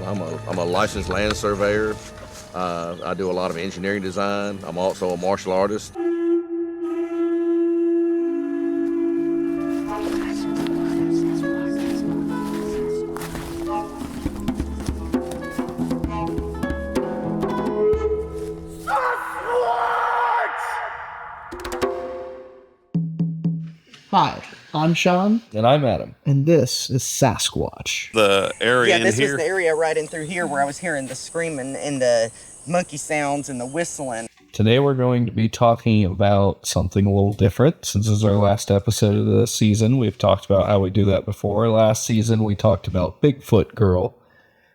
I'm a licensed land surveyor. I do a lot of engineering design. I'm also a martial artist. Hi, I'm Sean. And I'm Adam. And this is SasqWatch. The area in here. Yeah, this was the area right in through here where I was hearing the screaming and the monkey sounds and the whistling. Today we're going to be talking about something a little different. Since this is our last episode of the season, we've talked about how we do that before. Last season we talked about Bigfoot Girl,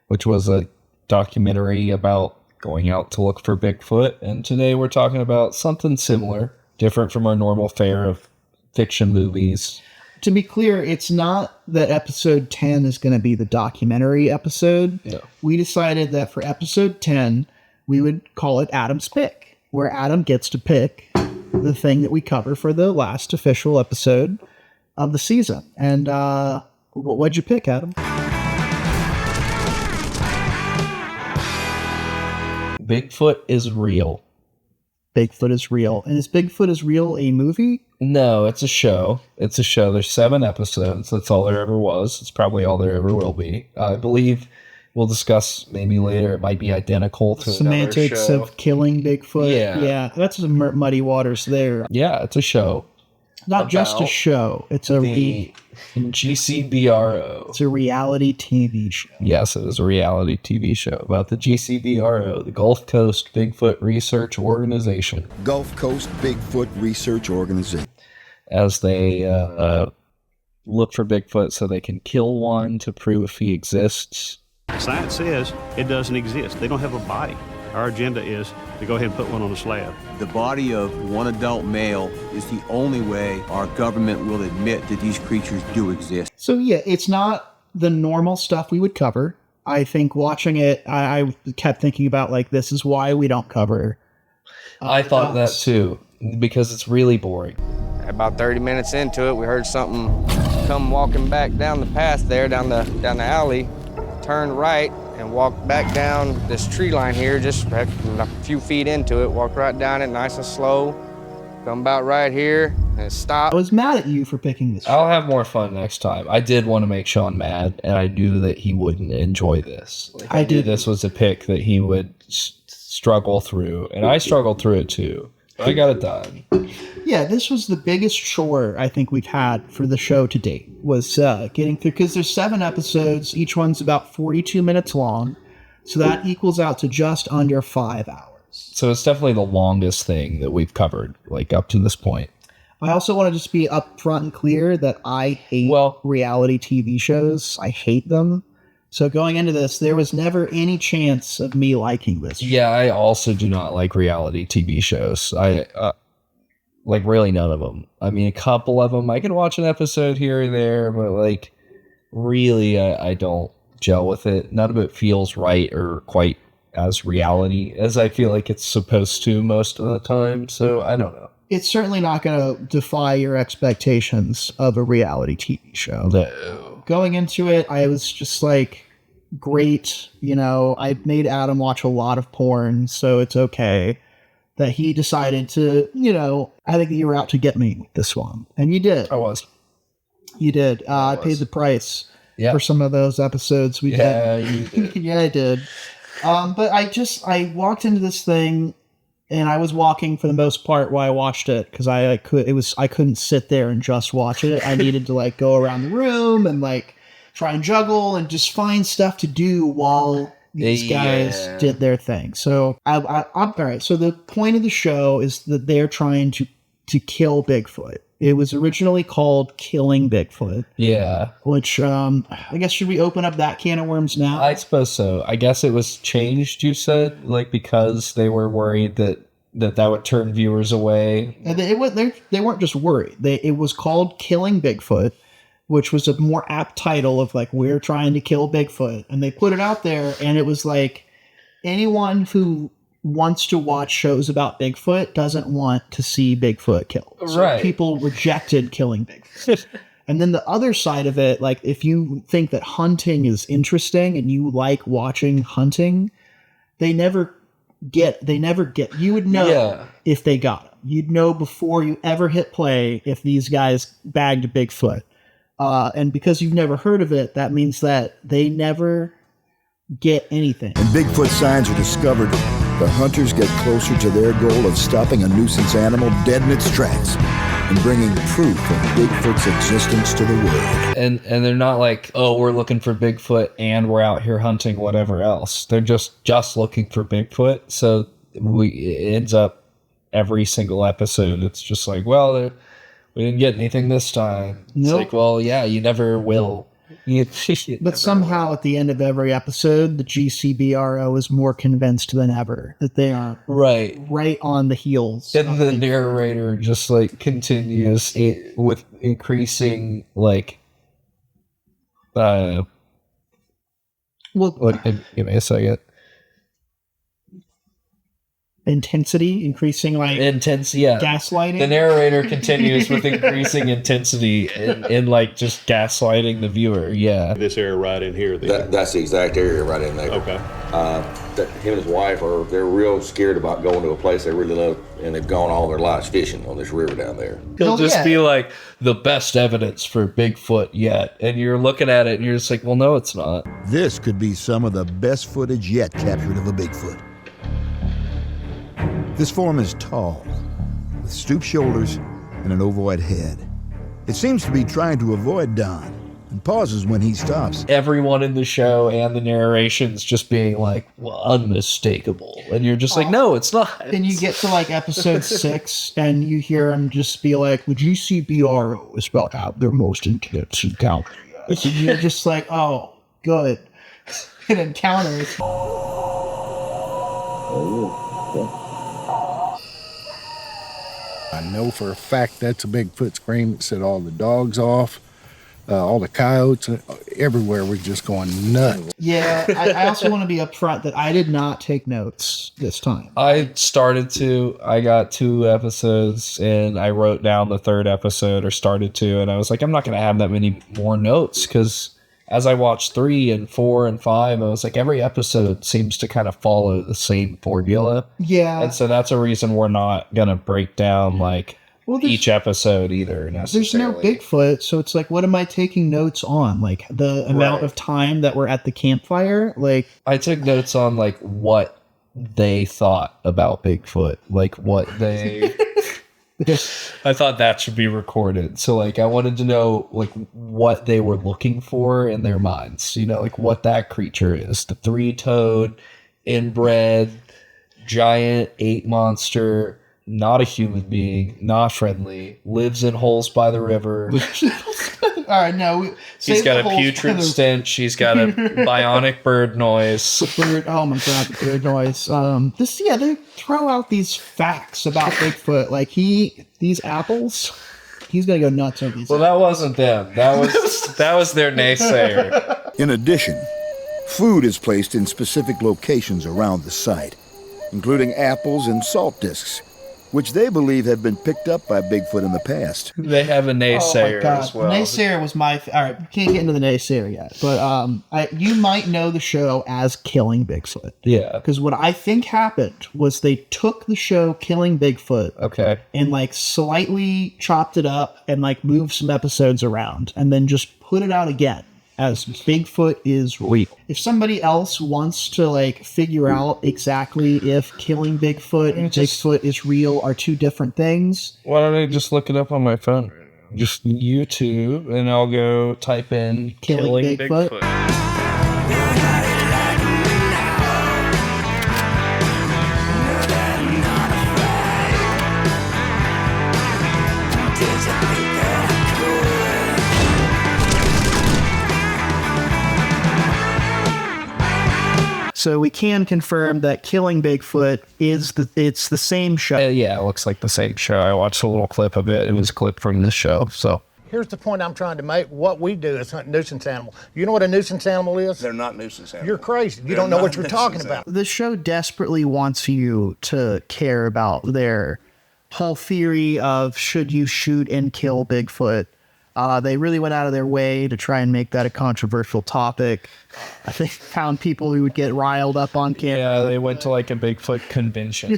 which was a documentary about going out to look for Bigfoot. And today we're talking about something similar, different from our normal fare of fiction movies. To be clear, it's not that episode 10 is going to be the documentary episode. Yeah. We decided that for episode 10, we would call it Adam's Pick, where Adam gets to pick the thing that we cover for the last official episode of the season. And what'd you pick, Adam? Bigfoot is real. Bigfoot is real. And is Bigfoot is real a movie? No, it's a show. It's a show. There's 7 episodes. That's all there ever was. It's probably all there ever will be. I believe we'll discuss maybe later. It might be identical to semantics another show. Of killing Bigfoot. Yeah. Yeah, that's some muddy waters there. Yeah, it's a show. Not just a show. It's a GCBRO. It's a reality TV show. Yes, it is a reality TV show about the GCBRO, the Gulf Coast Bigfoot Research Organization. Gulf Coast Bigfoot Research Organization. As they look for Bigfoot so they can kill one to prove if he exists. Science says it doesn't exist. They don't have a body. Our agenda is to go ahead and put one on a slab. The body of one adult male is the only way our government will admit that these creatures do exist. So yeah, it's not the normal stuff we would cover. I think watching it, I kept thinking about, like, this is why we don't cover. I thought that too, because it's really boring. About 30 minutes into it, we heard something come walking back down the path there, down the alley, turned right, and walked back down this tree line here, just a few feet into it, walked right down it nice and slow, come about right here, and stopped. I was mad at you for picking this. I'll have more fun next time. I did want to make Sean mad, and I knew that he wouldn't enjoy this. Like, I knew this was a pick that he would struggle through, and I struggled through it too. I got it done. Yeah, this was the biggest chore I think we've had for the show to date, was getting through, because there's 7 episodes, each one's about 42 minutes long, so that equals out to just under 5 hours. So it's definitely the longest thing that we've covered, like, up to this point. I also want to just be upfront and clear that I hate reality TV shows. I hate them. So going into this, there was never any chance of me liking this. Yeah, I also do not like reality TV shows. Like, really none of them. I mean, a couple of them, I can watch an episode here or there, but, like, really, I don't gel with it. None of it feels right or quite as reality as I feel like it's supposed to most of the time, so I don't know. It's certainly not going to defy your expectations of a reality TV show. No. Going into it, I was just like, great, you know, I made Adam watch a lot of porn, so it's okay that he decided to, you know, I think that you were out to get me with this one. And you did. I was. You did. I paid the price for some of those episodes we did. Yeah, you did. Yeah, I did. But I walked into this thing, and I was walking for the most part while I watched it, because I couldn't sit there and just watch it. I needed to, like, go around the room and, like, try and juggle and just find stuff to do while these guys did their thing. So I'm all right. So the point of the show is that they're trying to kill Bigfoot. It was originally called Killing Bigfoot. Yeah. Which, I guess, should we open up that can of worms now? I suppose so. I guess it was changed, you said, like, because they were worried that would turn viewers away. And they weren't just worried. It was called Killing Bigfoot, which was a more apt title of, like, we're trying to kill Bigfoot. And they put it out there, and it was like, anyone who wants to watch shows about Bigfoot doesn't want to see Bigfoot killed. So right. People rejected killing Bigfoot. And then the other side of it, like if you think that hunting is interesting and you like watching hunting, they never get, you would know if they got them. You'd know before you ever hit play if these guys bagged a Bigfoot. And because you've never heard of it, that means that they never get anything. When Bigfoot signs are discovered, the hunters get closer to their goal of stopping a nuisance animal dead in its tracks and bringing proof of Bigfoot's existence to the world. And they're not like, oh, we're looking for Bigfoot and we're out here hunting whatever else. They're just looking for Bigfoot. So it ends up every single episode. It's just like, well, we didn't get anything this time. It's like, well, yeah, you never will. But somehow at the end of every episode, the GCBRO is more convinced than ever that they are right on the heels. And the narrator just like continues with increasing like give me a second. Intensity, increasing like gaslighting. The narrator continues with increasing intensity in like just gaslighting the viewer. Yeah. This area right in here. That's the exact area right in there. Okay. Him and his wife they're real scared about going to a place they really love, and they've gone all their lives fishing on this river down there. He'll just be like, the best evidence for Bigfoot yet. And you're looking at it and you're just like, well, no, it's not. This could be some of the best footage yet captured of a Bigfoot. This form is tall, with stooped shoulders and an ovoid head. It seems to be trying to avoid Don and pauses when he stops. Everyone in the show and the narration's just being like, well, unmistakable. And you're just like, no, it's not. Then you get to like episode 6 and you hear him just be like, the GCBRO is about to have their most intense encounter. And you're just like, oh, good. An encounter. I know for a fact that's a Bigfoot scream. It set all the dogs off, all the coyotes, everywhere was just going nuts. Yeah, I also want to be upfront that I did not take notes this time. I got 2 episodes and I wrote down the 3rd episode, or started to, and I was like, I'm not going to have that many more notes, because as I watched 3 and 4 and 5, I was like, every episode seems to kind of follow the same formula. Yeah. And so that's a reason we're not going to break down like each episode either necessarily. There's no Bigfoot, so it's like, what am I taking notes on? Like the amount of time that we're at the campfire? Like, I took notes on like what they thought about Bigfoot, like what they... I thought that should be recorded. So like I wanted to know like what they were looking for in their minds, you know, like what that creature is. The 3-toed, inbred, giant ape monster, not a human being, not friendly, lives in holes by the river. All right, no. He's got a putrid stench. He's got a bionic bird noise. Oh my god, the bird noise. They throw out these facts about Bigfoot. Like these apples, he's gonna go nuts over these. Well, that wasn't them. That was their naysayer. In addition, food is placed in specific locations around the site, including apples and salt discs, which they believe have been picked up by Bigfoot in the past. They have a naysayer as well. The naysayer was my... All right, we can't get into the naysayer yet, but you might know the show as Killing Bigfoot. Yeah. Because what I think happened was they took the show Killing Bigfoot and like slightly chopped it up and like moved some episodes around and then just put it out again as Bigfoot is real. If somebody else wants to like figure out exactly if Killing Bigfoot and Bigfoot is real are 2 different things, why don't I just look it up on my phone? Just YouTube, and I'll go type in Killing Bigfoot. So we can confirm that Killing Bigfoot it's the same show. Yeah, it looks like the same show. I watched a little clip of it. It was a clip from this show. So here's the point I'm trying to make. What we do is hunt nuisance animal. You know what a nuisance animal is? They're not nuisance animals. You're crazy. You don't know what you're talking about. The show desperately wants you to care about their whole theory of should you shoot and kill Bigfoot. They really went out of their way to try and make that a controversial topic. I think found people who would get riled up on camera. Yeah, they went to like a Bigfoot convention.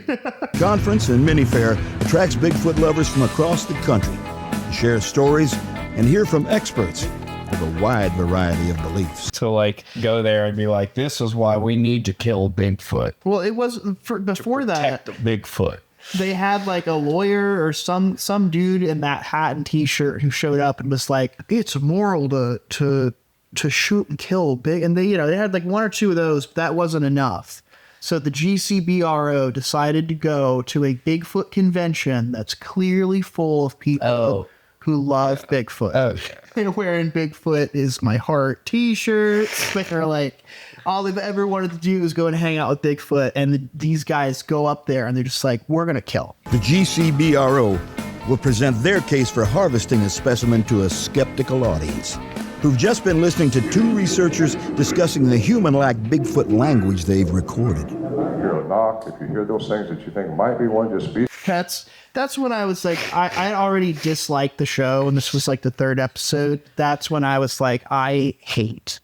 Conference and mini fair attracts Bigfoot lovers from across the country to share stories and hear from experts with a wide variety of beliefs. To like go there and be like, this is why we need to kill Bigfoot. Well, it was before that. Bigfoot. They had like a lawyer or some dude in that hat and t-shirt who showed up and was like, it's immoral to shoot and kill big. And they had like one or two of those, but that wasn't enough. So the GCBRO decided to go to a Bigfoot convention that's clearly full of people who love Bigfoot. Okay. They're wearing Bigfoot is my heart t-shirts. They're like, all they've ever wanted to do is go and hang out with Bigfoot. And these guys go up there and they're just like, we're going to kill. The GCBRO will present their case for harvesting a specimen to a skeptical audience who've just been listening to two researchers discussing the human-like Bigfoot language they've recorded. If you hear a knock, if you hear those things that you think might be one, just speak. That's when I was like, I already disliked the show, and this was like the third episode. That's when I was like, I hate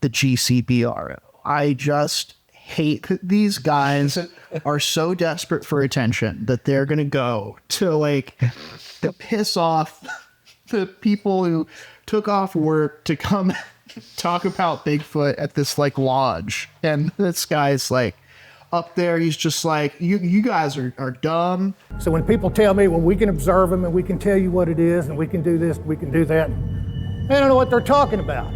the GCBRO. I just hate these guys are so desperate for attention that they're gonna go to piss off the people who took off work to come talk about Bigfoot at this like lodge. And this guy's like up there, he's just like, you guys are dumb. So when people tell me, well, we can observe them and we can tell you what it is and we can do this, we can do that, they don't know what they're talking about.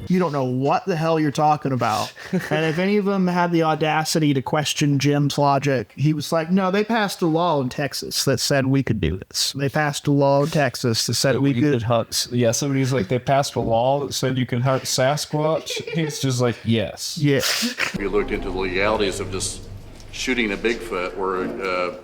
You don't know what the hell you're talking about. And if any of them had the audacity to question Jim's logic, he was like, no, they passed a law in Texas that said we could do this. They passed a law in Texas that said we could hunt. Yeah, somebody's like, they passed a law that said you can hunt Sasquatch. He's just like, yes. Yeah. We looked into the legalities of just shooting a Bigfoot where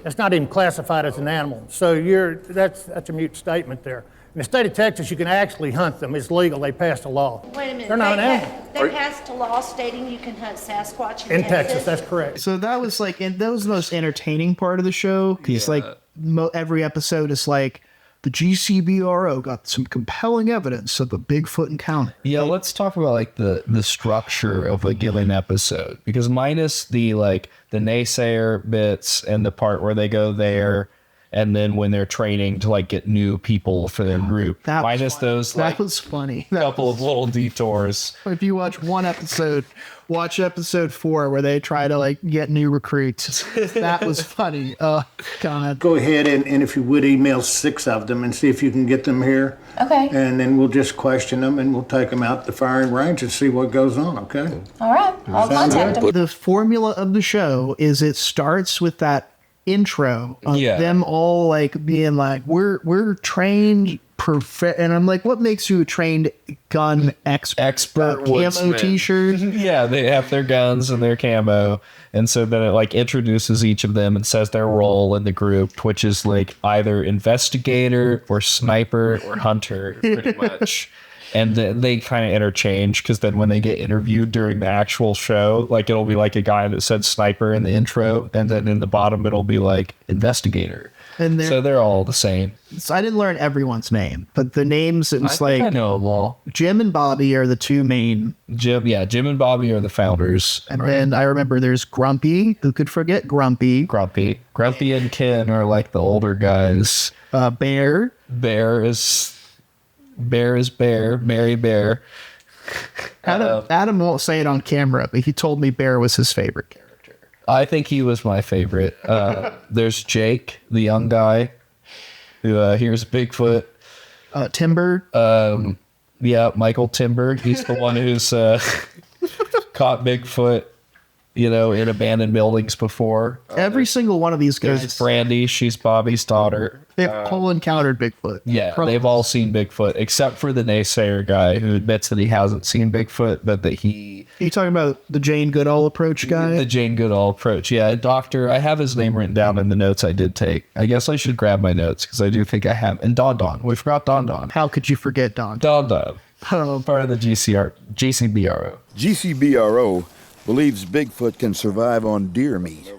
It's not even classified as an animal. So that's a mute statement there. In the state of Texas, you can actually hunt them. It's legal. They passed a law. Wait a minute. They're not an animal. They passed a law stating you can hunt Sasquatch In Texas, that's correct. So that was like, and that was the most entertaining part of the show. Because like every episode is like, the GCBRO got some compelling evidence of a Bigfoot encounter. Yeah, let's talk about like the structure of a given episode, because minus the naysayer bits and the part where they go there and then when they're training to like get new people for their group, minus those that was funny. Couple of little detours. If you watch one episode, watch episode 4 where they try to like get new recruits. That was funny. Oh God. Go ahead and if you would email 6 of them and see if you can get them here. Okay. And then we'll just question them and we'll take them out to the firing range and see what goes on, okay? All right. I'll contact them. The formula of the show is it starts with that intro of them all like being like, we're trained and I'm like, what makes you a trained gun expert camo t-shirt? Yeah, they have their guns and their camo, and so then it like introduces each of them and says their role in the group, which is like either investigator or sniper or hunter, pretty much. And they kind of interchange, because then when they get interviewed during the actual show, like it'll be like a guy that said sniper in the intro, and then in the bottom it'll be like investigator. And so they're all the same. So I didn't learn everyone's name, but the names, it was like, I know them all. Jim and Bobby are the two main. Jim and Bobby are the founders. And then I remember there's Grumpy. Who could forget Grumpy? Grumpy and Ken are like the older guys. Bear is Mary Bear. Adam won't say it on camera, but he told me Bear was his favorite character. I think he was my favorite. There's Jake, the young guy, who hears Bigfoot. Timber. Michael Timber. He's the one who's caught Bigfoot, in abandoned buildings before. Every single one of these guys. There's Brandy. She's Bobby's daughter. They've all encountered Bigfoot. Yeah, they've all seen Bigfoot, except for the naysayer guy who admits that he hasn't seen Bigfoot, but that he... Are you talking about the Jane Goodall approach guy? The Jane Goodall approach, yeah. Doctor, I have his name written down in the notes I did take. I guess I should grab my notes, because I do think I have. And Don. We forgot Don. How could you forget Don? Don. Part of the GCBRO. GCBRO believes Bigfoot can survive on deer meat.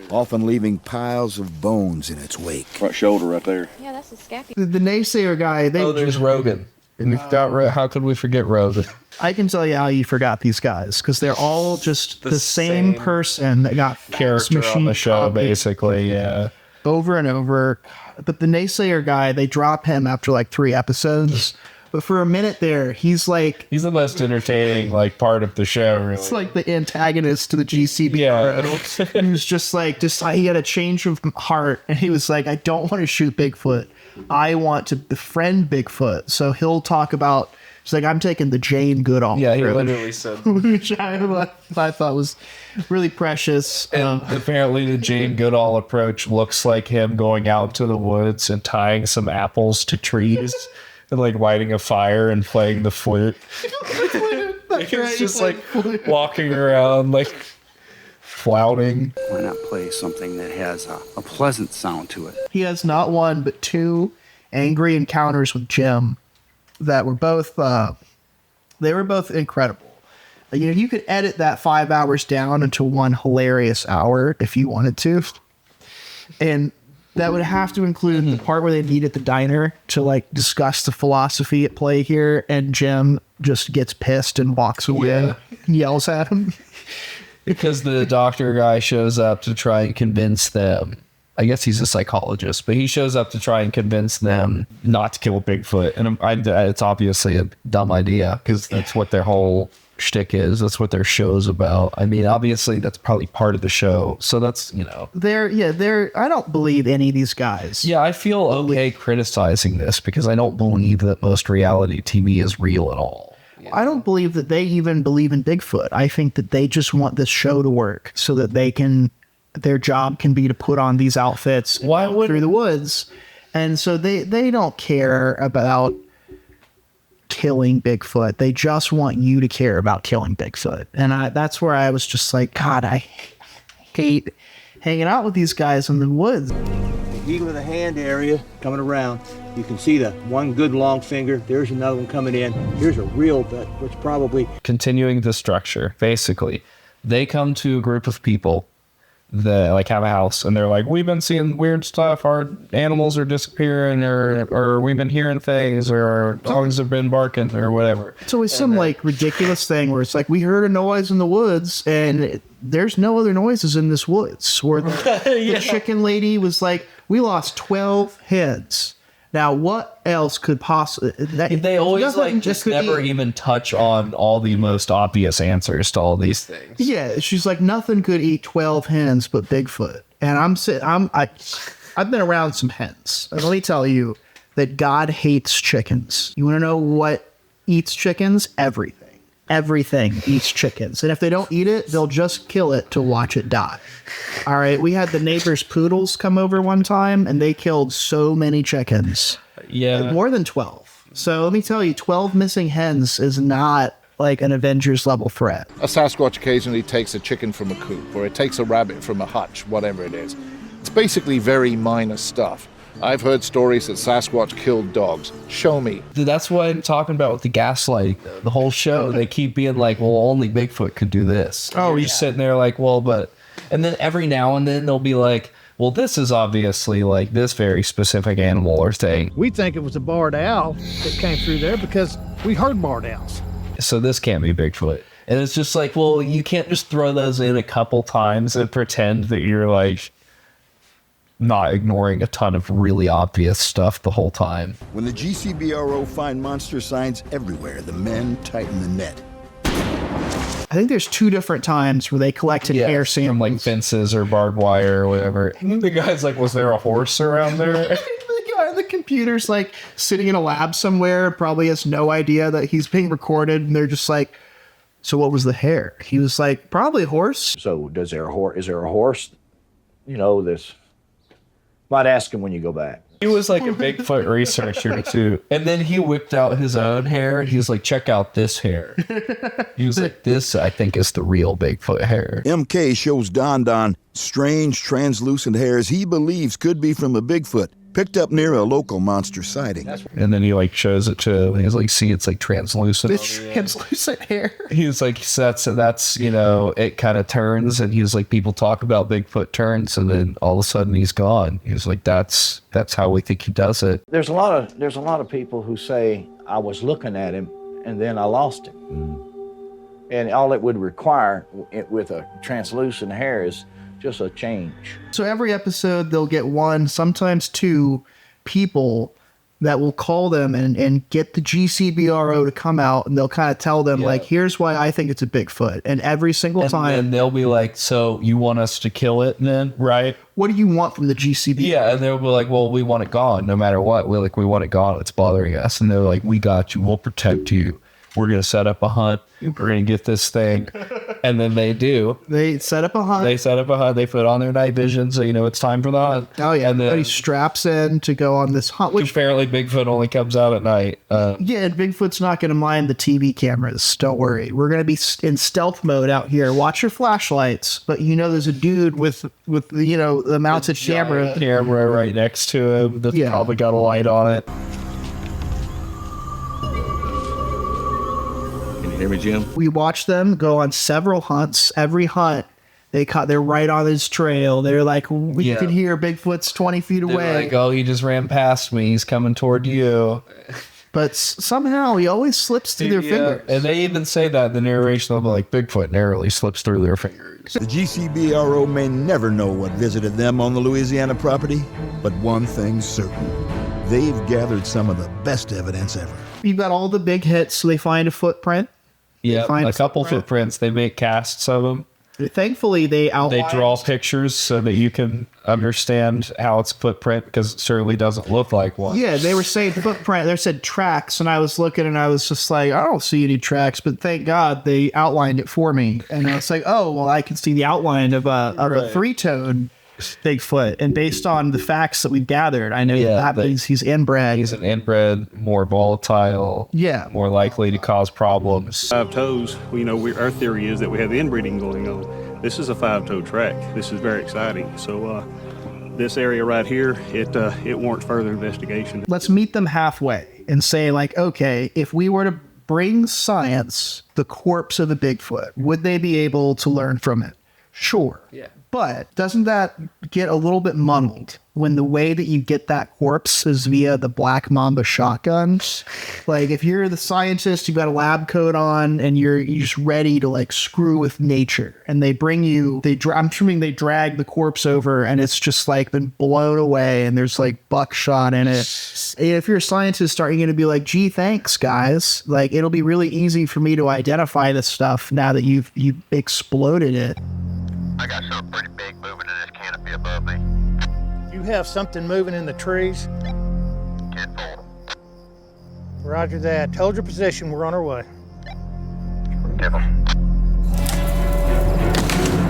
often leaving piles of bones in its wake. Front shoulder right there. Yeah, that's a scabby. The naysayer guy, there's Rogan. How could we forget Rogan? I can tell you how you forgot these guys, because they're all just the same person that got Character on the show, basically, yeah. Over and over. But the naysayer guy, they drop him after like 3 episodes. But for a minute there, he's the most entertaining part of the show, really. It's like the antagonist to the GCB. Yeah. He was just he had a change of heart, and he was like, I don't want to shoot Bigfoot. I want to befriend Bigfoot. So he'll talk about, he's like, I'm taking the Jane Goodall. Yeah, he literally said. Which I thought was really precious. And apparently the Jane Goodall approach looks like him going out to the woods and tying some apples to trees. And lighting a fire and playing the flute. It's just walking around flouting. Why not play something that has a pleasant sound to it? He has not one but 2 angry encounters with Jim that were both incredible. You could edit that 5 hours down into one hilarious hour if you wanted to, and that would have to include the part where they meet at the diner to discuss the philosophy at play here, and Jim just gets pissed and walks away and yells at him. Because the doctor guy shows up to try and convince them. I guess he's a psychologist, but he shows up to try and convince them not to kill Bigfoot. And it's obviously a dumb idea, because that's what their whole shtick is. That's what their show's about. I mean, obviously that's probably part of the show. So that's, I don't believe any of these guys. Yeah, I feel okay criticizing this because I don't believe that most reality TV is real at all. I don't believe that they even believe in Bigfoot. I think that they just want this show to work so that their job can be to put on these outfits through the woods. And so they don't care about killing Bigfoot. They just want you to care about killing Bigfoot. And that's where I was just like, God, I hate hanging out with these guys in the woods. The eagle of the hand area coming around. You can see the one good long finger. There's another one coming in. Here's a real, which probably... Continuing the structure, basically. They come to a group of people that have a house, and they're like, we've been seeing weird stuff, our animals are disappearing, or we've been hearing things, or our dogs have been barking, or whatever. It's always some ridiculous thing where it's we heard a noise in the woods, and there's no other noises in this woods. Or the chicken lady was like, we lost 12 heads. Now, what else could possibly... They always just never even touch on all the most obvious answers to all these things. Yeah, she's like, nothing could eat 12 hens but Bigfoot. And I've been around some hens. And let me tell you that God hates chickens. You want to know what eats chickens? Everything. Everything eats chickens. And if they don't eat it, they'll just kill it to watch it die. All right. We had the neighbor's poodles come over one time, and they killed so many chickens. Yeah. More than 12. So let me tell you, 12 missing hens is not an Avengers level threat. A Sasquatch occasionally takes a chicken from a coop, or it takes a rabbit from a hutch, whatever it is. It's basically very minor stuff. I've heard stories that Sasquatch killed dogs. Show me. That's what I'm talking about with the gaslighting. The whole show, they keep being like, well, only Bigfoot could do this. Oh, you're sitting there but... And then every now and then they'll be like, well, this is obviously this very specific animal or thing. We think it was a barred owl that came through there because we heard barred owls. So this can't be Bigfoot. And it's just well, you can't just throw those in a couple times and pretend that you're not ignoring a ton of really obvious stuff the whole time. When the GCBRO find monster signs everywhere, the men tighten the net. I think there's 2 different times where they collected hair samples. From fences or barbed wire or whatever. And the guy's was there a horse around there? The guy on the computer's sitting in a lab somewhere, probably has no idea that he's being recorded, and they're just so what was the hair? He was probably a horse. So is there a horse? This... Might ask him when you go back. He was a Bigfoot researcher too. And then he whipped out his own hair. He was check out this hair. He was this I think is the real Bigfoot hair. MK shows Don strange translucent hairs he believes could be from a Bigfoot. picked up near a local monster sighting. And then he like shows it to him. He's like, see, it's like translucent. It's translucent hair. He's like, that's you know, it kind of turns, and he's like, people talk about Bigfoot turns, and then all of a sudden he's gone. He's like, that's how we think he does it. There's a lot of people who say I was looking at him and then I lost him. And all it would require with a translucent hair is just a change. So every episode they'll get one, sometimes two people that will call them and get the GCBRO to come out, and they'll kind of tell them like, here's why I think it's a Bigfoot. And every single time. And they'll be like, so you want us to kill it then, right? What do you want from the GCBRO? Yeah, and they'll be like, well, we want it gone no matter what. We want it gone. It's bothering us. And they're like, we got you. We'll protect you. We're going to set up a hunt. We're going to get this thing. And then they do. They set up a hunt. They put on their night vision, so you know it's time for the hunt. Oh, yeah. And then everybody straps in to go on this hunt. Which apparently Bigfoot only comes out at night. Yeah, and Bigfoot's not going to mind the TV cameras. Don't worry. We're going to be in stealth mode out here. Watch your flashlights. But you know there's a dude with you know, the mounted camera right next to him that's probably got a light on it. Hear me, Jim? We watch them go on several hunts. Every hunt, they're right on his trail. They're like, we can hear Bigfoot's 20 feet away. They're like, oh, he just ran past me. He's coming toward you. But somehow he always slips through their fingers. And they even say that in the narration. They'll be like, Bigfoot narrowly slips through their fingers. The GCBRO may never know what visited them on the Louisiana property, but one thing's certain. They've gathered some of the best evidence ever. You've got all the big hits, so they find a footprint. Yeah, a couple footprints. They make casts of them. Thankfully, they draw pictures so that you can understand how it's footprint, because it certainly doesn't look like one. Yeah, they were saying footprint. They said tracks, and I was looking, and I was just like, I don't see any tracks, but thank God they outlined it for me. And I was like, oh, well, I can see the outline of a three-tone Bigfoot, and based on the facts that we've gathered, I know that means he's inbred. He's an inbred, more volatile, more likely to cause problems. 5 toes. You know, our theory is that we have the inbreeding going on. This is a 5-toe track. This is very exciting. So this area right here, it warrants further investigation. Let's meet them halfway and say, like, okay, if we were to bring science the corpse of a Bigfoot, would they be able to learn from it? Sure. Yeah. But doesn't that get a little bit muddled when the way that you get that corpse is via the Black Mamba shotguns? Like, if you're the scientist, you've got a lab coat on, and you're just ready to like screw with nature, and they bring you, I'm assuming they drag the corpse over, and it's just like been blown away, and there's like buckshot in it. If you're a scientist, are you going to be like, gee, thanks, guys? Like, it'll be really easy for me to identify this stuff now that you've exploded it. I got something pretty big moving in this canopy above me. You have something moving in the trees? 10-4. Roger that. Hold your position. We're on our way.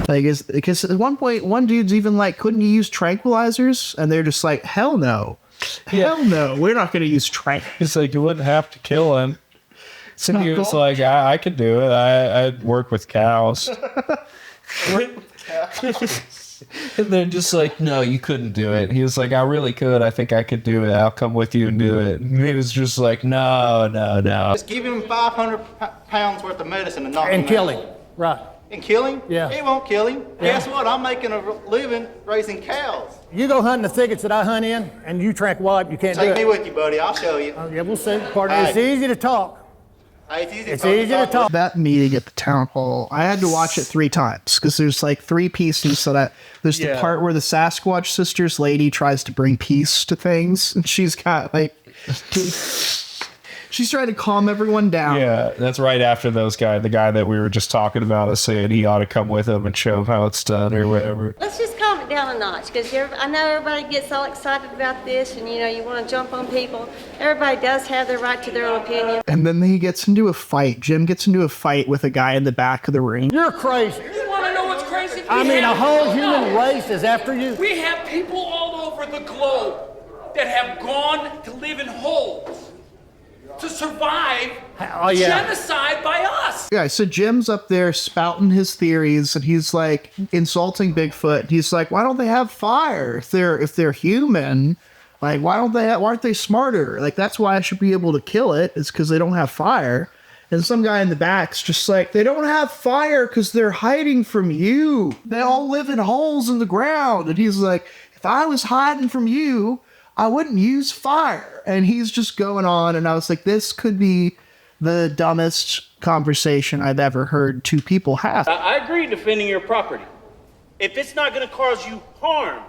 Because at one point, one dude's even like, couldn't you use tranquilizers? And they're just like, hell no. Hell no. We're not going to use tranquilizers. It's like, you wouldn't have to kill him. So he was like, I could do it. I work with cows. And they're just like, no, you couldn't do it. He was like, I really could. I think I could do it. I'll come with you and do it. And he was just like, no. Just give him 500 pounds worth of medicine and knock him out. Kill him. Right. And kill him? Yeah. He won't kill him. Yeah. Guess what? I'm making a living raising cows. You go hunting the thickets that I hunt in, and you tranquilize. You can't do it. Take me with you, buddy. I'll show you. Yeah, we'll see. It's easy to talk. It's easy to talk. That meeting at the town hall, I had to watch it 3 times because there's like 3 pieces. So that there's the part where the SasqWatch sisters lady tries to bring peace to things, and she's got like she's trying to calm everyone down. Yeah, that's right after the guy that we were just talking about is saying he ought to come with him and show him how it's done or whatever. Let's just calm it down a notch, because I know everybody gets all excited about this, and you know, you want to jump on people. Everybody does have their right to their own opinion. And then he gets into a fight. Jim gets into a fight with a guy in the back of the ring. You're crazy. You want to know what's crazy? I mean, a whole human race is after you. We have people all over the globe that have gone to live in holes to survive genocide by us. Yeah, so Jim's up there spouting his theories, and he's like insulting Bigfoot. He's like, why don't they have fire? If they're human, Like, why aren't they smarter? Like, that's why I should be able to kill it. It's because they don't have fire. And some guy in the back's just like, they don't have fire because they're hiding from you. They all live in holes in the ground. And he's like, if I was hiding from you, I wouldn't use fire. And he's just going on. And I was like, this could be the dumbest conversation I've ever heard two people have. I agree defending your property. If it's not going to cause you harm,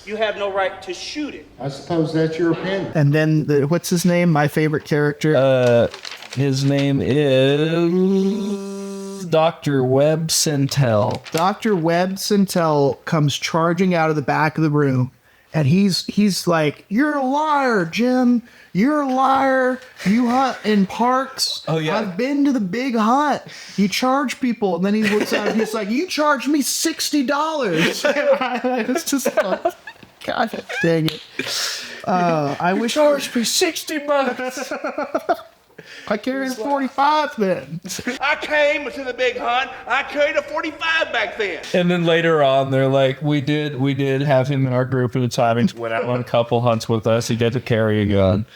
you have no right to shoot it. I suppose that's your opinion. And then, what's his name? My favorite character? His name is Dr. Webb Sintel. Dr. Webb Sintel comes charging out of the back of the room, and he's like, "You're a liar, Jim. You're a liar. You hunt in parks. Oh, yeah. I've been to the big hunt. You charge people." And then he looks out and he's like, "You charged me $60. It's just like, God dang it. I wish I was for $60. I carried a 45 then. I came to the big hunt. I carried a 45 back then. And then later on, they're like, we did have him in our group at the time. He went out on a couple hunts with us. He got to carry a gun.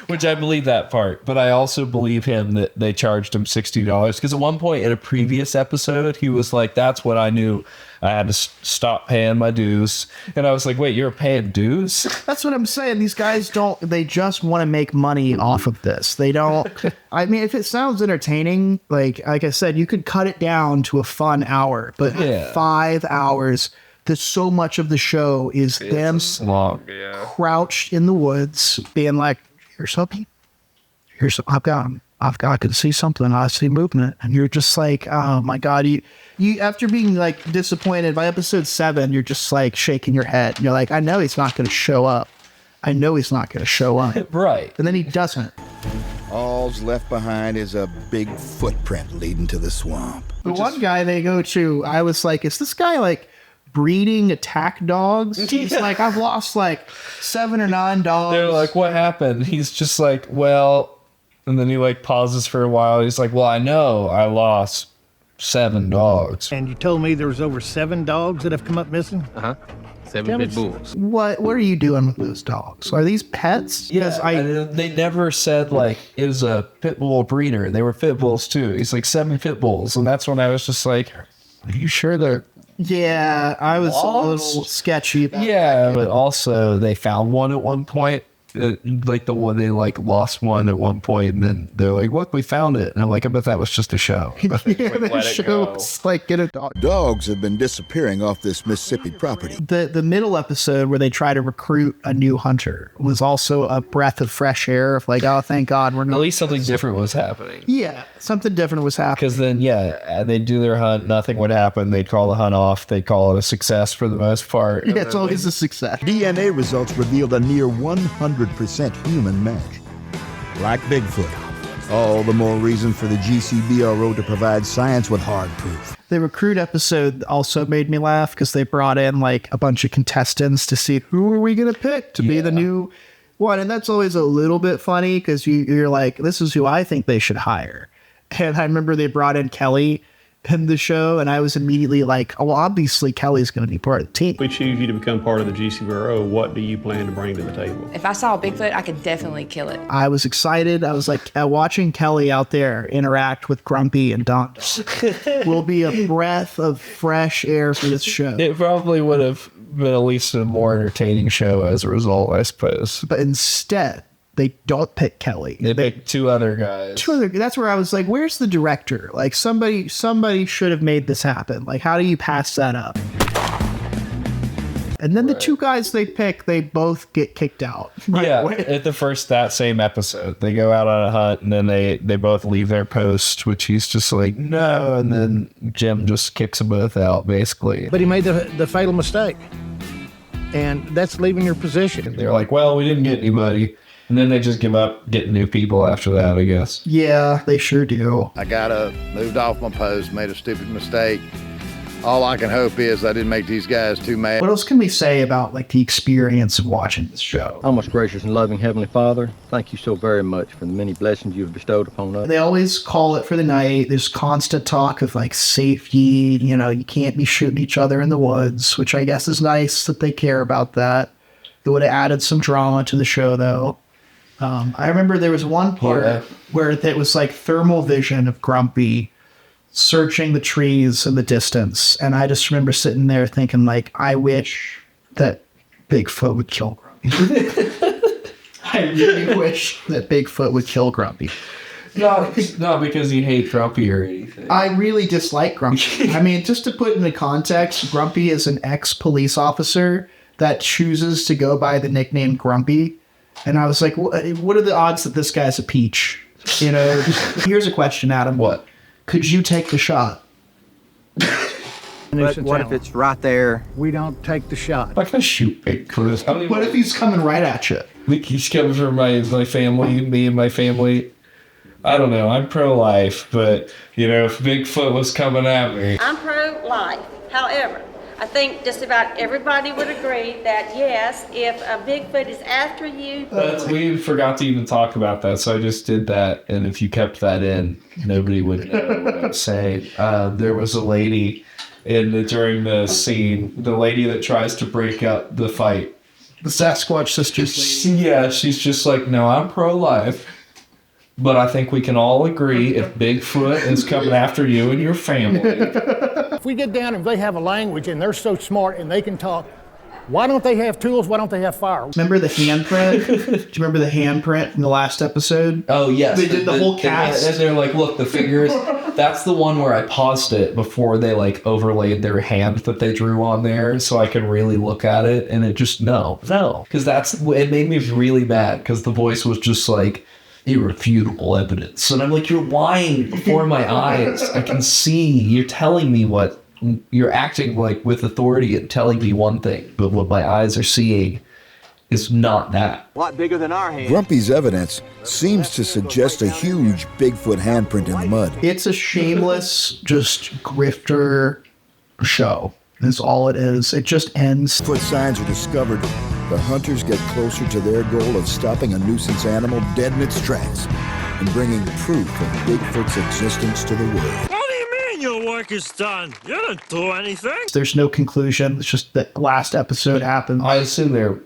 Which I believe that part. But I also believe him that they charged him $60. Because at one point in a previous episode, he was like, that's what I knew. I had to stop paying my dues. And I was like, wait, you're paying dues? That's what I'm saying. These guys they just want to make money off of this. They don't, I mean, if it sounds entertaining, like I said, you could cut it down to a fun hour, but 5 hours, there's so much of the show is them crouched in the woods being like, here's something. I can see something. I see movement. And you're just like, oh my God. You after being like disappointed by episode 7, you're just like shaking your head. You're like, I know he's not going to show up. Right. And then he doesn't. All's left behind is a big footprint leading to the swamp. The one guy they go to, I was like, is this guy like breeding attack dogs? He's like, I've lost like 7 or 9 dogs. They're like, what happened? He's just like, well, and then he like pauses for a while. He's like, well, I know I lost 7 dogs. And you told me there was over 7 dogs that have come up missing? Uh-huh. 7 pit bulls. What are you doing with those dogs? Are these pets? Yeah, they never said like it was a pit bull breeder. They were pit bulls too. He's like 7 pit bulls. And that's when I was just like, are you sure they're... Yeah, I was a little sketchy about that. But also they found one at one point. Like the one they like lost one at one point, and then they're like, "Look, we found it." And I'm like, "I bet that was just a show." The show was like, get a dog. Dogs have been disappearing off this Mississippi property. The middle episode where they try to recruit a new hunter was also a breath of fresh air. Of like, oh, thank God we're not. At least something different was happening. Yeah, something different was happening. Because then, they'd do their hunt, nothing would happen. They'd call the hunt off. They'd call it a success for the most part. Yeah, it's always a success. DNA results revealed a near 100% human match. Like Bigfoot, all the more reason for the GCBRO to provide science with hard proof. The recruit episode also made me laugh because they brought in like a bunch of contestants to see who are we going to pick to be the new one. And that's always a little bit funny because you're like, this is who I think they should hire. And I remember they brought in Kelly in the show, and I was immediately like, oh, well, obviously Kelly's going to be part of the team. If we choose you to become part of the GCBRO, what do you plan to bring to the table? If I saw a Bigfoot, I could definitely kill it. I was excited. I was like, watching Kelly out there interact with Grumpy and Don will be a breath of fresh air for this show. It probably would have been at least a more entertaining show as a result, I suppose. But instead, they don't pick Kelly. They pick 2 other guys. That's where I was like, where's the director? Like somebody should have made this happen. Like, how do you pass that up? And then the 2 guys they pick, they both get kicked out. At that same episode, they go out on a hunt and then they both leave their post, which he's just like, no. And then Jim just kicks them both out, basically. But he made the fatal mistake. And that's leaving your position. And they're like, well, we didn't get anybody. And then they just give up getting new people after that, I guess. Yeah, they sure do. I moved off my post, made a stupid mistake. All I can hope is I didn't make these guys too mad. What else can we say about like the experience of watching this show? Our most gracious and loving Heavenly Father, thank you so very much for the many blessings you've bestowed upon us. They always call it for the night. There's constant talk of like safety. You know, you can't be shooting each other in the woods, which I guess is nice that they care about that. It would have added some drama to the show, though. I remember there was one part where it was like thermal vision of Grumpy searching the trees in the distance. And I just remember sitting there thinking, like, I wish that Bigfoot would kill Grumpy. I really wish that Bigfoot would kill Grumpy. No, not because you hate Grumpy or anything. I really dislike Grumpy. I mean, just to put into context, Grumpy is an ex-police officer that chooses to go by the nickname Grumpy. And I was like, what are the odds that this guy's a peach? You know, here's a question, Adam. What? Could you take the shot? But what if it's right there? We don't take the shot. I'm not gonna shoot Bigfoot. What if he's coming right at you? He's coming from my family, me and my family. I don't know. I'm pro-life, but, you know, if Bigfoot was coming at me. I'm pro-life. However, I think just about everybody would agree that, yes, if a Bigfoot is after you... We forgot to even talk about that, so I just did that. And if you kept that in, nobody would know what I'm saying. There was a lady during the scene, the lady that tries to break up the fight. The SasqWatch sisters. Yeah, she's just like, no, I'm pro-life. But I think we can all agree if Bigfoot is coming after you and your family. If we get down and they have a language and they're so smart and they can talk, why don't they have tools? Why don't they have fire? Remember the handprint? Do you remember the handprint in the last episode? Oh, yes. They did the whole cast. And they're like, look, the fingers. That's the one where I paused it before they like overlaid their hand that they drew on there so I could really look at it. And it just, no. Because it made me really mad because the voice was just like, irrefutable evidence. And I'm like, you're lying before my eyes. I can see. You're telling me what you're acting like with authority and telling me one thing, but what my eyes are seeing is not that. A lot bigger than our hand. Grumpy's evidence seems to suggest a huge Bigfoot handprint in the mud. It's a shameless, just grifter show. That's all it is. It just ends. Foot signs are discovered. The hunters get closer to their goal of stopping a nuisance animal dead in its tracks and bringing proof of Bigfoot's existence to the world. What do you mean your work is done? You didn't do anything. There's no conclusion. It's just that last episode happened. I assume there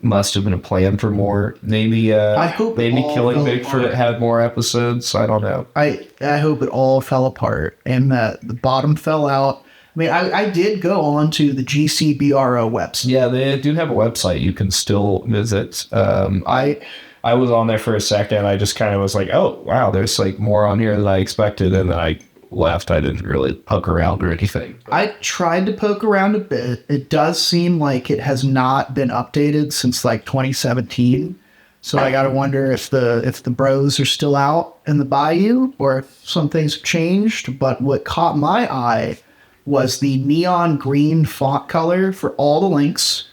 must have been a plan for more. Maybe I hope maybe killing Bigfoot had more episodes. I don't know. I hope it all fell apart and that the bottom fell out. I mean, I did go on to the GCBRO website. Yeah, they do have a website you can still visit. I was on there for a second. I just kind of was like, oh, wow, there's like more on here than I expected. And then I left. I didn't really poke around or anything. I tried to poke around a bit. It does seem like it has not been updated since like 2017. So I got to wonder if the bros are still out in the bayou or if some things have changed. But what caught my eye was the neon green font color for all the links.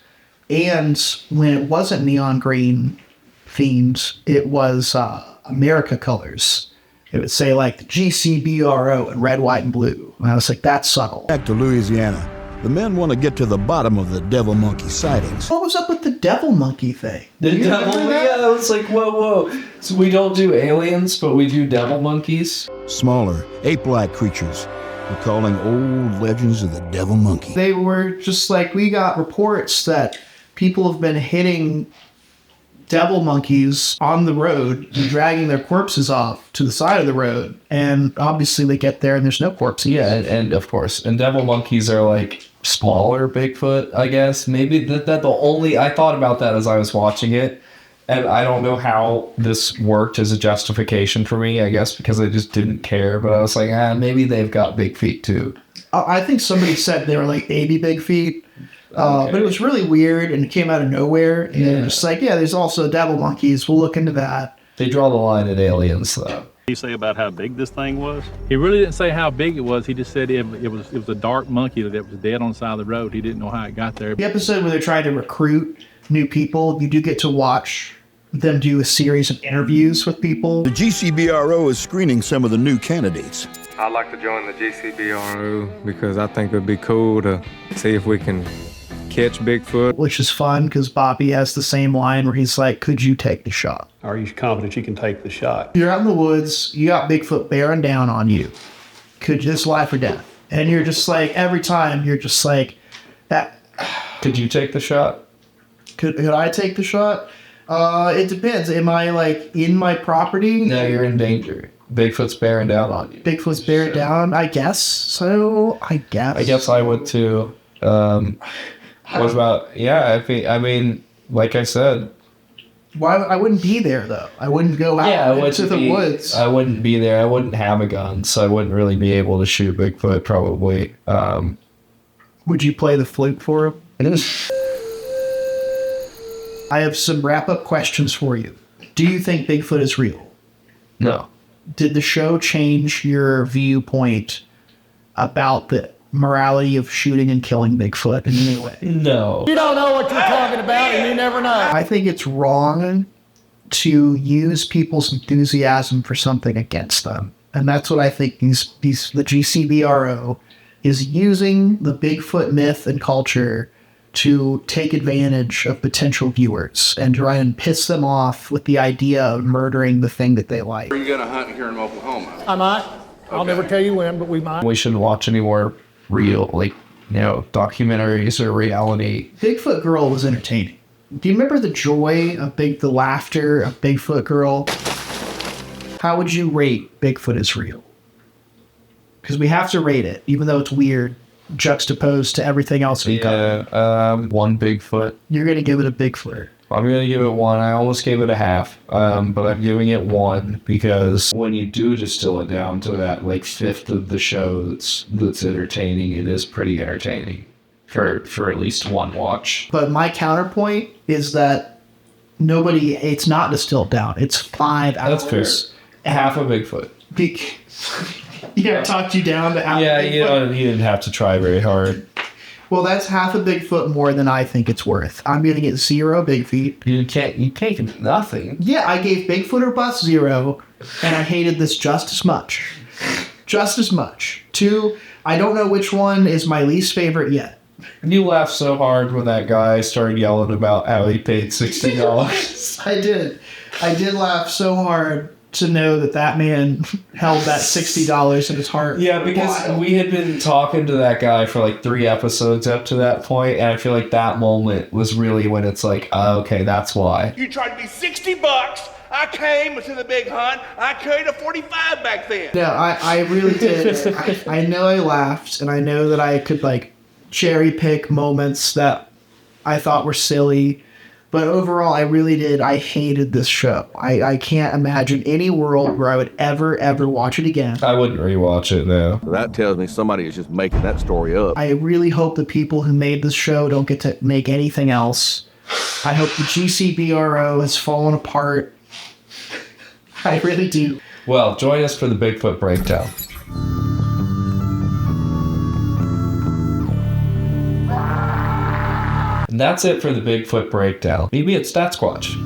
And when it wasn't neon green themed, it was America colors. It would say like the GCBRO in red, white, and blue. And I was like, that's subtle. Back to Louisiana. The men want to get to the bottom of the devil monkey sightings. What was up with the devil monkey thing? The devil, yeah, it was like, whoa. So we don't do aliens, but we do devil monkeys. Smaller, ape-like creatures. Recalling old legends of the devil monkey. They were just like, we got reports that people have been hitting devil monkeys on the road and dragging their corpses off to the side of the road. And obviously they get there and there's no corpses. Yeah, and of course. And devil monkeys are like smaller Bigfoot, I guess. Maybe that the only... I thought about that as I was watching it. And I don't know how this worked as a justification for me, I guess, because I just didn't care. But I was like, maybe they've got big feet, too. I think somebody said they were like baby big feet. But it was really weird, and it came out of nowhere. And they're just like, yeah, there's also devil monkeys. We'll look into that. They draw the line at aliens, though. Did he say about how big this thing was? He really didn't say how big it was. He just said it was a dark monkey that was dead on the side of the road. He didn't know how it got there. The episode where they're trying to recruit new people, you do get to watch them do a series of interviews with people. The GCBRO is screening some of the new candidates. I'd like to join the GCBRO because I think it would be cool to see if we can catch Bigfoot. Which is fun because Bobby has the same line where he's like, could you take the shot? Are you confident you can take the shot? You're out in the woods, you got Bigfoot bearing down on you. Could just life or death. And you're just like, every time you're just like, that. Could you take the shot? Could I take the shot? It depends. Am I like in my property? No, you're in danger. Bigfoot's bearing down on you. Bigfoot's bearing down? I guess so. I guess I would too. What about, I mean, like I said. Why? I wouldn't be there though. I wouldn't go out into the woods. I wouldn't be there. I wouldn't have a gun, so I wouldn't really be able to shoot Bigfoot probably. Would you play the flute for him? I have some wrap-up questions for you. Do you think Bigfoot is real? No. Did the show change your viewpoint about the morality of shooting and killing Bigfoot in any way? No. You don't know what you're talking about, and you never know. I think it's wrong to use people's enthusiasm for something against them. And that's what I think the GCBRO is using the Bigfoot myth and culture to take advantage of potential viewers and try and piss them off with the idea of murdering the thing that they like. Are you going to hunt here in Oklahoma? I might. I'll never tell you when, but we might. We shouldn't watch any more real, documentaries or reality. Bigfoot Girl was entertaining. Do you remember the joy of the laughter of Bigfoot Girl? How would you rate Bigfoot is real? Because we have to rate it, even though it's weird, juxtaposed to everything else we've got. 1 Bigfoot. You're going to give it a Bigfoot. I'm going to give it 1. I almost gave it a half, but I'm giving it 1 because when you do distill it down to that fifth of the show that's entertaining, it is pretty entertaining for at least one watch. But my counterpoint is that it's not distilled down. It's 5 hours. That's fair. Half a Bigfoot. Talked you down to half a Bigfoot? Yeah, you didn't have to try very hard. Well, that's half a Bigfoot more than I think it's worth. I'm going to get 0 big feet. You can't get nothing. Yeah, I gave Bigfoot or Bust 0, and I hated this just as much. Just as much. 2, I don't know which one is my least favorite yet. You laughed so hard when that guy started yelling about how he paid $60. I did. I did laugh so hard to know that man held that $60 in his heart. Yeah, because we had been talking to that guy for 3 episodes up to that point, and I feel like that moment was really when it's okay, that's why. You charged me $60. I came to the big hunt. I carried a 45 back then. No, I really did. I know I laughed, and I know that I could cherry pick moments that I thought were silly. But overall, I really did. I hated this show. I can't imagine any world where I would ever watch it again. I wouldn't rewatch it, though. That tells me somebody is just making that story up. I really hope the people who made this show don't get to make anything else. I hope the GCBRO has fallen apart. I really do. Well, join us for the Bigfoot Breakdown. And that's it for the Bigfoot Breakdown. Meet me at SasqWatch.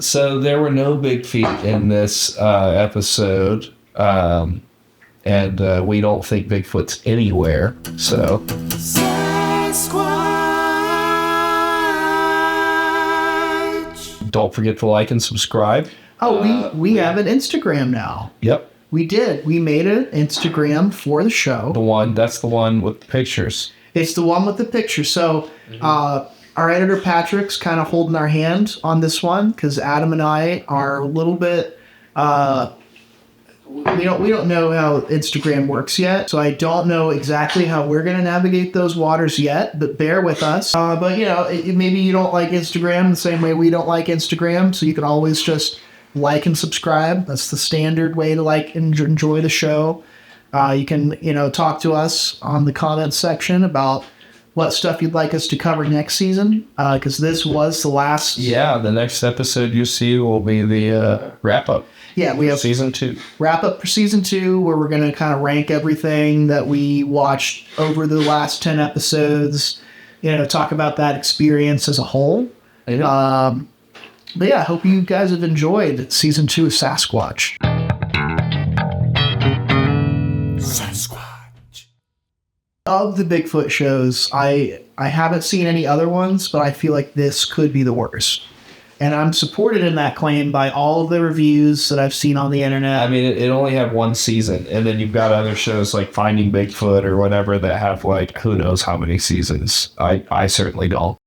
So there were no big feet in this episode, and we don't think Bigfoot's anywhere, so... SasqWatch! Don't forget to like and subscribe. Oh, we have an Instagram now. Yep. We did. We made an Instagram for the show. That's the one with the pictures. It's the one with the pictures. So our editor Patrick's kind of holding our hand on this one because Adam and I are a little bit we don't know how Instagram works yet. So I don't know exactly how we're going to navigate those waters yet, but bear with us. But maybe you don't like Instagram the same way we don't like Instagram, so you can always just like and subscribe. That's the standard way to enjoy the show. You can talk to us on the comments section about what stuff you'd like us to cover next season, because this was the last. Yeah, the next episode you see will be the wrap up. Yeah, we have season 2. Wrap up for season 2, where we're going to kind of rank everything that we watched over the last 10 episodes. Talk about that experience as a whole. Yeah. But yeah, I hope you guys have enjoyed season 2 of SasqWatch. SasqWatch. Of the Bigfoot shows, I haven't seen any other ones, but I feel like this could be the worst. And I'm supported in that claim by all of the reviews that I've seen on the internet. I mean, it only had one season, and then you've got other shows like Finding Bigfoot or whatever that have like who knows how many seasons. I certainly don't.